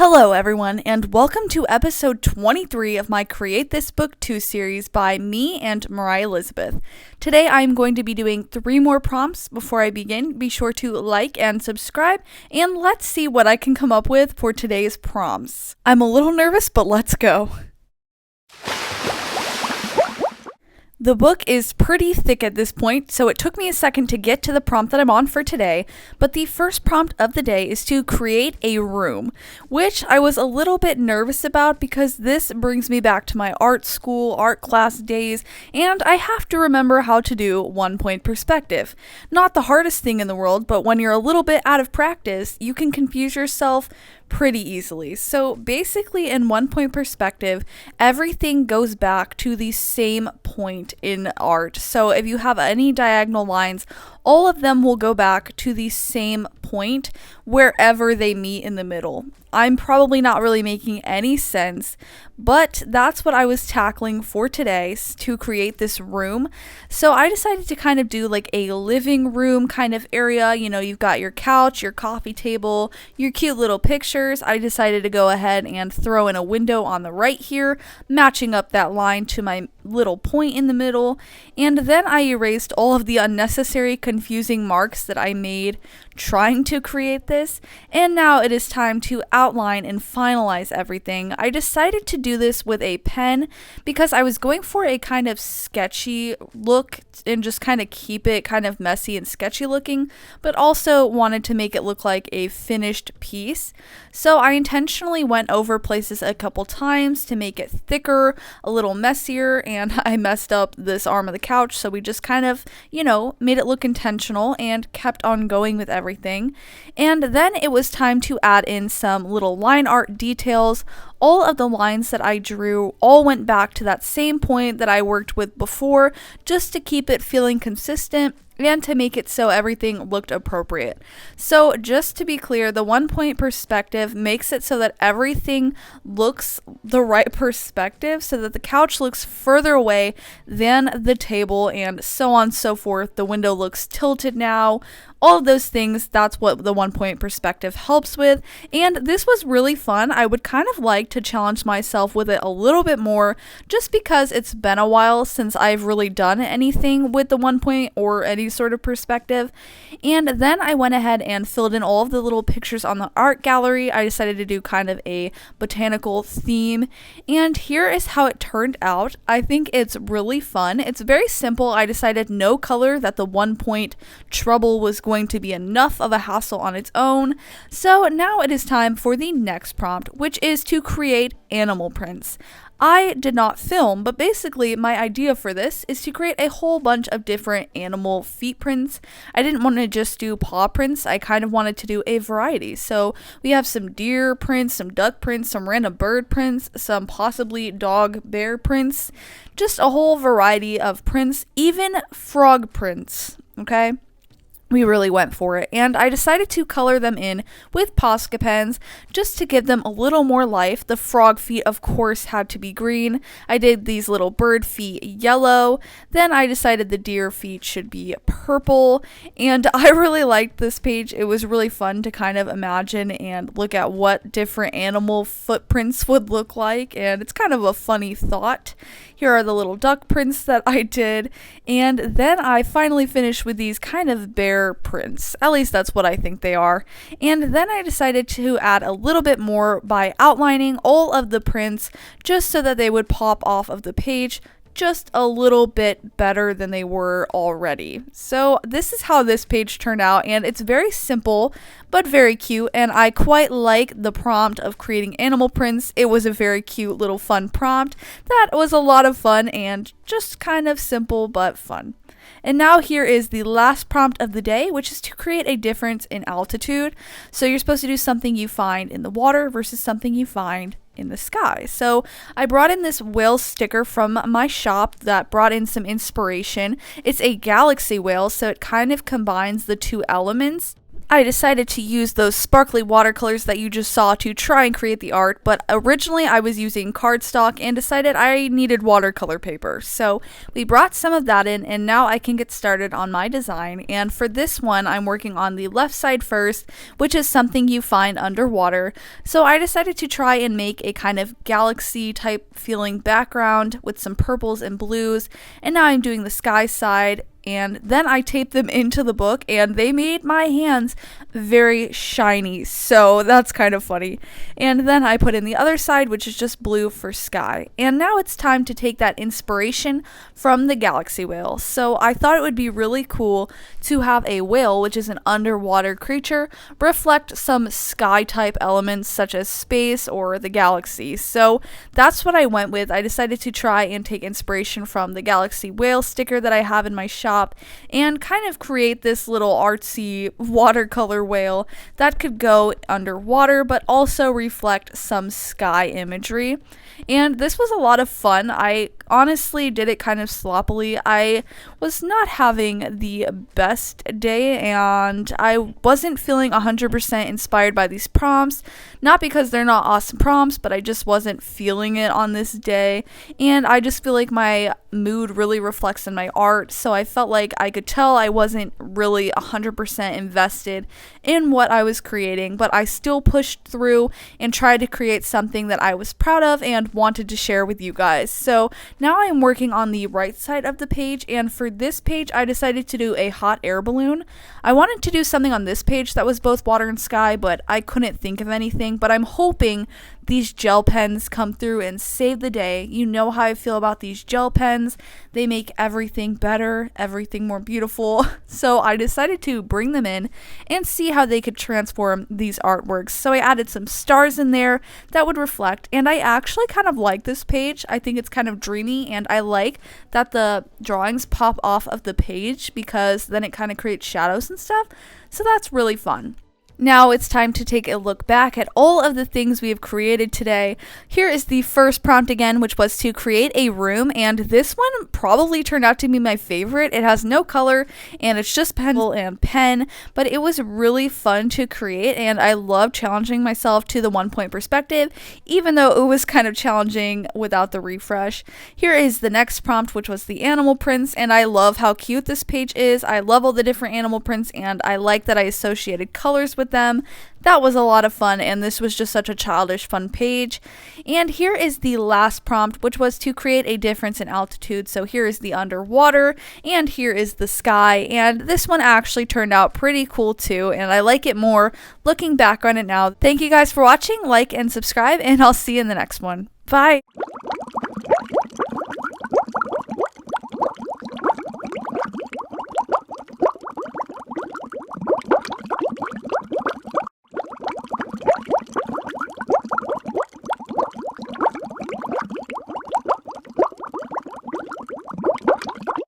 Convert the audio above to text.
Hello everyone, and welcome to episode 23 of my Create This Book 2 series by me and Moriah Elizabeth. Today I'm going to be doing 3 more prompts. Before I begin, be sure to like and subscribe, and let's see what I can come up with for today's prompts. I'm a little nervous, but let's go. The book is pretty thick at this point, so it took me a second to get to the prompt that I'm on for today, but the first prompt of the day is to create a room, which I was a little bit nervous about because this brings me back to my art school, art class days, and I have to remember how to do 1-point perspective. Not the hardest thing in the world, but when you're a little bit out of practice, you can confuse yourself pretty easily. So basically in 1-point perspective, everything goes back to the same point in art. So if you have any diagonal lines, all of them will go back to the same point wherever they meet in the middle. I'm probably not really making any sense, but that's what I was tackling for today to create this room. So I decided to kind of do like a living room kind of area. You know, you've got your couch, your coffee table, your cute little pictures. I decided to go ahead and throw in a window on the right here, matching up that line to my little point in the middle. And then I erased all of the unnecessary confusing marks that I made trying to create this, and now it is time to outline and finalize everything. I decided to do this with a pen because I was going for a kind of sketchy look and just kind of keep it kind of messy and sketchy looking, but also wanted to make it look like a finished piece. So I intentionally went over places a couple times to make it thicker, a little messier, and I messed up this arm of the couch, so we just kind of, made it look intentional and kept on going with everything. And then it was time to add in some little line art details. All of the lines that I drew all went back to that same point that I worked with before, just to keep it feeling consistent and to make it so everything looked appropriate. So just to be clear, the 1-point perspective makes it so that everything looks the right perspective, so that the couch looks further away than the table and so on and so forth. The window looks tilted now. All of those things, that's what the 1-point perspective helps with. And this was really fun. I would kind of like to challenge myself with it a little bit more, just because it's been a while since I've really done anything with the 1-point or any sort of perspective. And then I went ahead and filled in all of the little pictures on the art gallery. I decided to do kind of a botanical theme. And here is how it turned out. I think it's really fun. It's very simple. I decided no color, that the 1-point trouble was going to be enough of a hassle on its own. So now it is time for the next prompt, which is to create animal prints. I did not film, but basically my idea for this is to create a whole bunch of different animal feet prints. I didn't want to just do paw prints. I kind of wanted to do a variety. So we have some deer prints, some duck prints, some random bird prints, some possibly dog bear prints, just a whole variety of prints, even frog prints, okay? We really went for it, and I decided to color them in with Posca pens just to give them a little more life. The frog feet, of course, had to be green. I did these little bird feet yellow. Then I decided the deer feet should be purple, and I really liked this page. It was really fun to kind of imagine and look at what different animal footprints would look like, and it's kind of a funny thought. Here are the little duck prints that I did, and then I finally finished with these kind of bear prints. At least that's what I think they are. And then I decided to add a little bit more by outlining all of the prints just so that they would pop off of the page just a little bit better than they were already. So this is how this page turned out, and it's very simple but very cute, and I quite like the prompt of creating animal prints. It was a very cute little fun prompt that was a lot of fun and just kind of simple but fun. And now here is the last prompt of the day, which is to create a difference in altitude. So you're supposed to do something you find in the water versus something you find in the sky. So I brought in this whale sticker from my shop that brought in some inspiration. It's a galaxy whale, so it kind of combines the two elements. I decided to use those sparkly watercolors that you just saw to try and create the art, but originally I was using cardstock and decided I needed watercolor paper. So we brought some of that in, and now I can get started on my design. And for this one, I'm working on the left side first, which is something you find underwater. So I decided to try and make a kind of galaxy type feeling background with some purples and blues, and now I'm doing the sky side. And then I taped them into the book, and they made my hands very shiny, so that's kind of funny. And then I put in the other side, which is just blue for sky. And now it's time to take that inspiration from the galaxy whale. So I thought it would be really cool to have a whale, which is an underwater creature, reflect some sky type elements such as space or the galaxy. So that's what I went with. I decided to try and take inspiration from the galaxy whale sticker that I have in my shop and kind of create this little artsy watercolor whale that could go underwater but also reflect some sky imagery. And this was a lot of fun. I honestly did it kind of sloppily. I was not having the best day, and I wasn't feeling 100% inspired by these prompts. Not because they're not awesome prompts, but I just wasn't feeling it on this day. And I just feel like my mood really reflects in my art, so I felt like I could tell I wasn't really 100% invested in what I was creating, but I still pushed through and tried to create something that I was proud of and wanted to share with you guys. So now I'm working on the right side of the page, and for this page I decided to do a hot air balloon. I wanted to do something on this page that was both water and sky, but I couldn't think of anything, but I'm hoping these gel pens come through and save the day. You know how I feel about these gel pens. They make everything better, everything more beautiful. So I decided to bring them in and see how they could transform these artworks. So I added some stars in there that would reflect, and I actually kind of like this page. I think it's kind of dreamy, and I like that the drawings pop off of the page because then it kind of creates shadows and stuff. So that's really fun. Now it's time to take a look back at all of the things we have created today. Here is the first prompt again, which was to create a room, and this one probably turned out to be my favorite. It has no color and it's just pencil and pen, but it was really fun to create, and I love challenging myself to the 1-point perspective, even though it was kind of challenging without the refresh. Here is the next prompt, which was the animal prints, and I love how cute this page is. I love all the different animal prints, and I like that I associated colors with them. That was a lot of fun, and this was just such a childish fun page. And here is the last prompt, which was to create a difference in altitude. So here is the underwater, and here is the sky, and this one actually turned out pretty cool too, and I like it more looking back on it now. Thank you guys for watching, like and subscribe, and I'll see you in the next one. Bye!